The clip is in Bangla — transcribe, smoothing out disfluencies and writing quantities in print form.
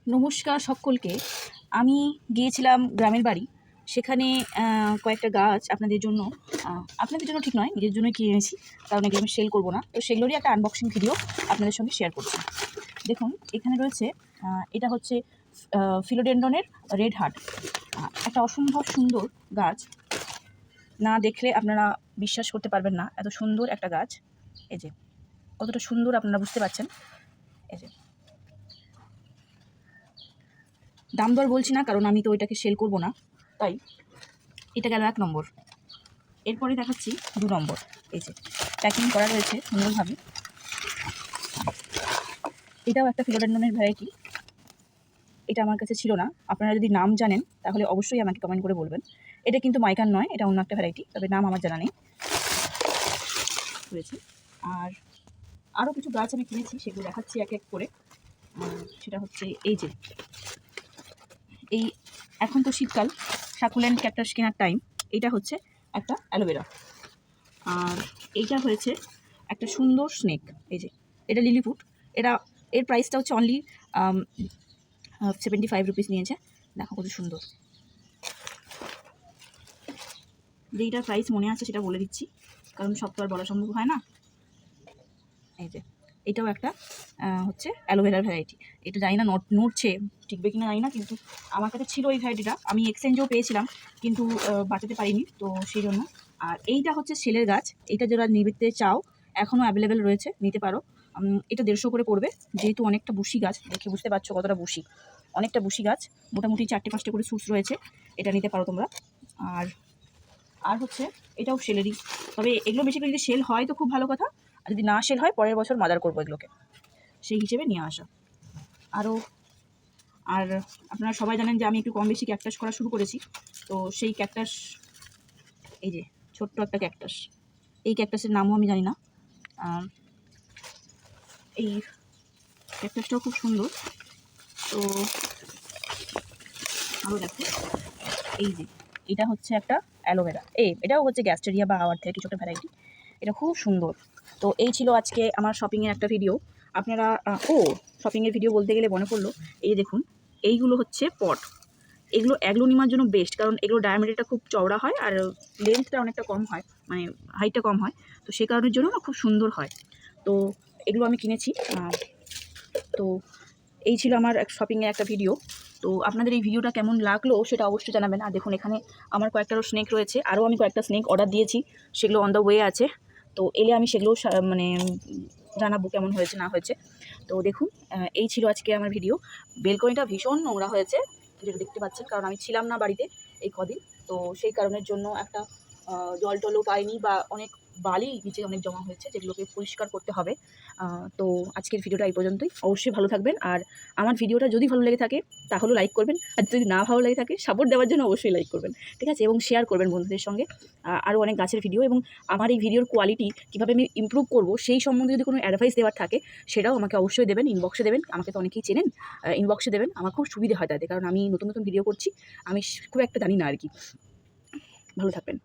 নমস্কার সকলকে। আমি গিয়েছিলাম গ্রামের বাড়ি। সেখানে কয়েকটা গাছ আপনাদের জন্য ঠিক নয়, নিজের জন্যই কিনে এনেছি, কারণ এগুলো আমি সেল করবো না। তো সেগুলোরই একটা আনবক্সিং ভিডিও আপনাদের সঙ্গে শেয়ার করছি। দেখুন, এখানে রয়েছে, এটা হচ্ছে ফিলোডেন্ড্রনের রেড হার্ট, একটা অসম্ভব সুন্দর গাছ। না দেখলে আপনারা বিশ্বাস করতে পারবেন না, এত সুন্দর একটা গাছ। এই যে কতটা সুন্দর আপনারা বুঝতে পারছেন। এই যে দাম দর বলছি না, কারণ আমি তো এটাকে সেল করব না, তাই এটা গেল 1 নম্বর। এরপরে দেখাচ্ছি 2 নম্বর। এই যে প্যাকিং করা রয়েছে সুন্দরভাবে। এটাও একটা ফিলোডেন্ড্রনের ভ্যারাইটি। এটা আমার কাছে ছিল না। আপনারা যদি নাম জানেন তাহলে অবশ্যই আমাকে কমেন্ট করে বলবেন। এটা কিন্তু মাইকান নয়, এটা অন্য একটা ভ্যারাইটি, তবে নাম আমার জানা নেই রয়েছে। আর আরও কিছু গাছ আমি কিনেছি, সেগুলো দেখাচ্ছি এক এক করে। সেটা হচ্ছে এই যে, এই এখন তো শীতকাল, সাকুলেন্ট ক্যাকটাস কেনার টাইম। এইটা হচ্ছে একটা অ্যালোভেরা। আর এইটা হয়েছে একটা সুন্দর স্নেক। এই যে এটা লিলিপুট। এর প্রাইসটা হচ্ছে অনলি 75 রুপিস নিয়েছে। দেখো কত সুন্দর। যেইটার প্রাইস মনে আছে সেটা বলে দিচ্ছি, কারণ সব তো আর বলা সম্ভব হয় না। এই যে এটাও একটা হচ্ছে অ্যালোভেরার ভ্যারাইটি। এটা জানি না নড়ছে টিকবে কিনা জানি না, কিন্তু আমার কাছে ছিল এই ভ্যারাইটিটা। আমি এক্সচেঞ্জেও পেয়েছিলাম, কিন্তু বাঁচাতে পারিনি, তো সেই জন্য। আর এইটা হচ্ছে সেলের গাছ। এইটা যারা নিতে চাও এখনও অ্যাভেলেবেল রয়েছে, নিতে পারো। এটা 150 করে পড়বে, যেহেতু অনেকটা বুশি গাছ, দেখে বুঝতে পারছো কতটা বুশি। অনেকটা বুশি গাছ, মোটামুটি 4-5টা করে সুস রয়েছে। এটা নিতে পারো তোমরা। আর হচ্ছে এটাও সেলেরই, তবে এগুলো বেশি করে যদি সেল হয় তো খুব ভালো কথা, আর যদি না সেল হয় পরের বছর মাদার করবো এগুলোকে, সেই হিসেবে নিয়ে আসা। আর আপনারা সবাই জানেন যে আমি একটু কম বেশি ক্যাকটাস করা শুরু করেছি। তো সেই ক্যাকটাস, এই যে ছোট্ট একটা ক্যাকটাস, এই ক্যাকটাসের নামও আমি জানি না। এই ক্যাকটাসটাও খুব সুন্দর। তো আরও দেখো, এই যে এটা হচ্ছে একটা অ্যালোভেরা। এটাও হচ্ছে গ্যাস্টেরিয়া বা আওয়ার থেকে কিছু একটা ভ্যারাইটি। এটা খুব সুন্দর। তো এই ছিল আজকে আমার শপিংয়ের একটা ভিডিও। আপনারা শপিংয়ের ভিডিও বলতে গেলে মনে পড়লো, এই দেখুন, এইগুলো হচ্ছে পট। এগুলো অ্যাগ্লোনিমার জন্য বেস্ট, কারণ এগুলো ডায়ামিটারটা খুব চওড়া হয় আর লেন্থটা অনেকটা কম হয়, মানে হাইটটা কম হয়। তো সে কারণের জন্য না খুব সুন্দর হয়। তো এগুলো আমি কিনেছি। তো এই ছিল আমার শপিংয়ের একটা ভিডিও। তো আপনাদের এই ভিডিওটা কেমন লাগলো সেটা অবশ্যই জানাবেন। আর দেখুন, এখানে আমার কয়েকটারও স্নেক রয়েছে, আরও আমি কয়েকটা স্নেক অর্ডার দিয়েছি, সেগুলো অন দ্য ওয়ে আছে। তো এলে আমি সেগুলো মানে জানাবো কেমন হয়েছে না হয়েছে। তো দেখুন, এই ছিল আজকে আমার ভিডিও। বেলকনিটা ভীষণ নোংরা হয়েছে, যেটা দেখতে পাচ্ছেন, কারণ আমি ছিলাম না বাড়িতে এই কদিন। তো সেই কারণের জন্য একটা জল টলও পাইনি, বা অনেক বালি নিচে অনেক জমা হয়েছে, যেগুলোকে পরিষ্কার করতে হবে। তো আজকের ভিডিওটা এই পর্যন্তই। অবশ্যই ভালো থাকবেন, আর আমার ভিডিওটা যদি ভালো লেগে থাকে তাহলে লাইক করবেন, আর যদি না ভালো লেগে থাকে সাপোর্ট দেওয়ার জন্য অবশ্যই লাইক করবেন, ঠিক আছে? এবং শেয়ার করবেন বন্ধুদের সঙ্গে। আরও অনেক গাছের ভিডিও এবং আমার এই ভিডিওর কোয়ালিটি কীভাবে আমি ইমপ্রুভ করব সেই সম্বন্ধে যদি কোনো অ্যাডভাইস দেওয়ার থাকে সেটাও আমাকে অবশ্যই দেবেন, ইনবক্সে দেবেন। আমাকে তো অনেকেই চেনেন, ইনবক্সে দেবেন। আমার খুব সুবিধা হয় তাতে, কারণ আমি নতুন নতুন ভিডিও করছি, আমি খুব একটা জানি না আর কি। ভালো থাকবেন।